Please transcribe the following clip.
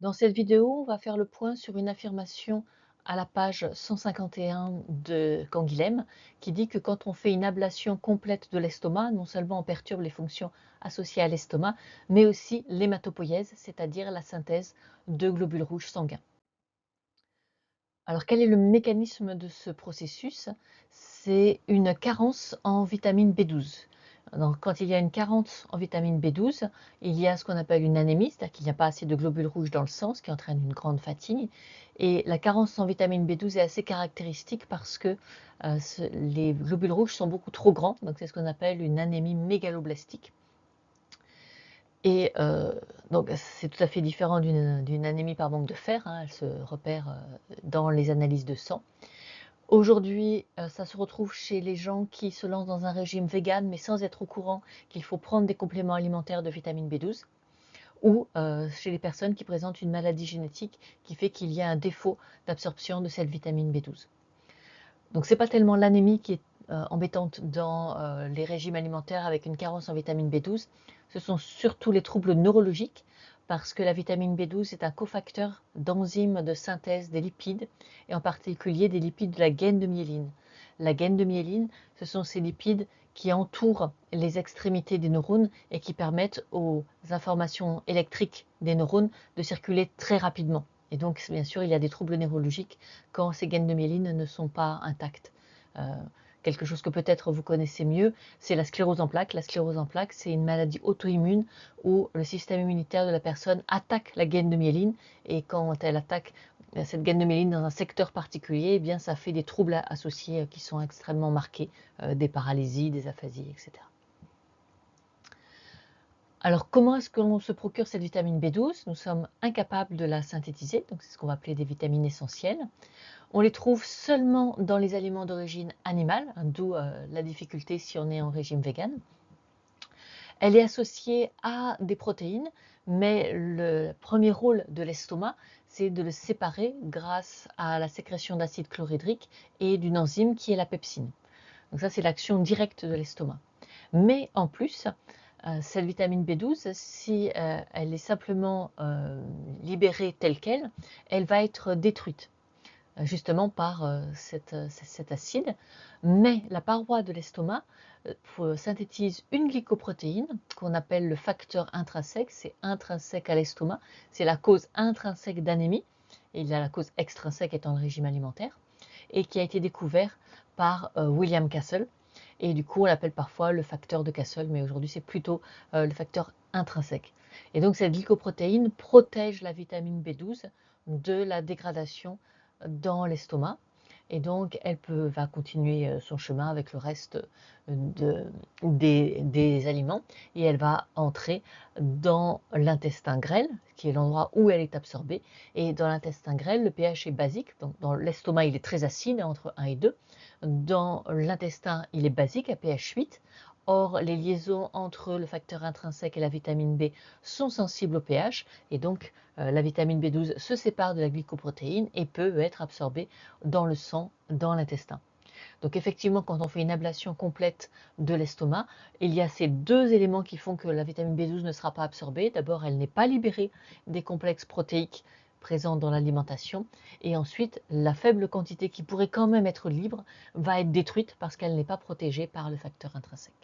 Dans cette vidéo, on va faire le point sur une affirmation à la page 151 de Canguilhem qui dit que quand on fait une ablation complète de l'estomac, non seulement on perturbe les fonctions associées à l'estomac, mais aussi l'hématopoïèse, c'est-à-dire la synthèse de globules rouges sanguins. Alors quel est le mécanisme de ce processus? C'est une carence en vitamine B12. Donc, quand il y a une carence en vitamine B12, il y a ce qu'on appelle une anémie, c'est-à-dire qu'il n'y a pas assez de globules rouges dans le sang, ce qui entraîne une grande fatigue. Et la carence en vitamine B12 est assez caractéristique parce que les globules rouges sont beaucoup trop grands, donc c'est ce qu'on appelle une anémie mégaloblastique. Et donc c'est tout à fait différent d'une anémie par manque de fer, hein, elle se repère dans les analyses de sang. Aujourd'hui, ça se retrouve chez les gens qui se lancent dans un régime vegan, mais sans être au courant qu'il faut prendre des compléments alimentaires de vitamine B12, ou chez les personnes qui présentent une maladie génétique qui fait qu'il y a un défaut d'absorption de cette vitamine B12. Donc c'est pas tellement l'anémie qui est embêtante dans les régimes alimentaires avec une carence en vitamine B12, ce sont surtout les troubles neurologiques parce que la vitamine B12 est un cofacteur d'enzymes de synthèse des lipides et en particulier des lipides de la gaine de myéline. La gaine de myéline, ce sont ces lipides qui entourent les extrémités des neurones et qui permettent aux informations électriques des neurones de circuler très rapidement. Et donc, bien sûr, il y a des troubles neurologiques quand ces gaines de myéline ne sont pas intactes. Euh, Quelque chose que peut-être vous connaissez mieux, c'est la sclérose en plaques. La sclérose en plaques, c'est une maladie auto-immune où le système immunitaire de la personne attaque la gaine de myéline et quand elle attaque cette gaine de myéline dans un secteur particulier, eh bien, ça fait des troubles associés qui sont extrêmement marqués, des paralysies, des aphasies, etc. Alors, comment est-ce qu'on se procure cette vitamine B12? Nous sommes incapables de la synthétiser, donc c'est ce qu'on va appeler des vitamines essentielles. On les trouve seulement dans les aliments d'origine animale, hein, d'où la difficulté si on est en régime vegan. Elle est associée à des protéines, mais le premier rôle de l'estomac, c'est de le séparer grâce à la sécrétion d'acide chlorhydrique et d'une enzyme qui est la pepsine. Donc ça, c'est l'action directe de l'estomac. Mais en plus, cette vitamine B12, si elle est simplement libérée telle qu'elle, elle va être détruite justement par cet acide. Mais la paroi de l'estomac synthétise une glycoprotéine qu'on appelle le facteur intrinsèque, c'est intrinsèque à l'estomac, c'est la cause intrinsèque d'anémie, et il y a la cause extrinsèque étant le régime alimentaire, et qui a été découvert par William Castle. Et du coup, on l'appelle parfois le facteur de Castle, mais aujourd'hui, c'est plutôt le facteur intrinsèque. Et donc, cette glycoprotéine protège la vitamine B12 de la dégradation dans l'estomac. Et donc, va continuer son chemin avec le reste des aliments et elle va entrer dans l'intestin grêle, qui est l'endroit où elle est absorbée. Et dans l'intestin grêle, le pH est basique. Donc, dans l'estomac, il est très acide, entre 1 et 2. Dans l'intestin, il est basique, à pH 8. Or, les liaisons entre le facteur intrinsèque et la vitamine B sont sensibles au pH et donc la vitamine B12 se sépare de la glycoprotéine et peut être absorbée dans le sang, dans l'intestin. Donc effectivement, quand on fait une ablation complète de l'estomac, il y a ces deux éléments qui font que la vitamine B12 ne sera pas absorbée. D'abord, elle n'est pas libérée des complexes protéiques présents dans l'alimentation. Et ensuite, la faible quantité qui pourrait quand même être libre va être détruite parce qu'elle n'est pas protégée par le facteur intrinsèque.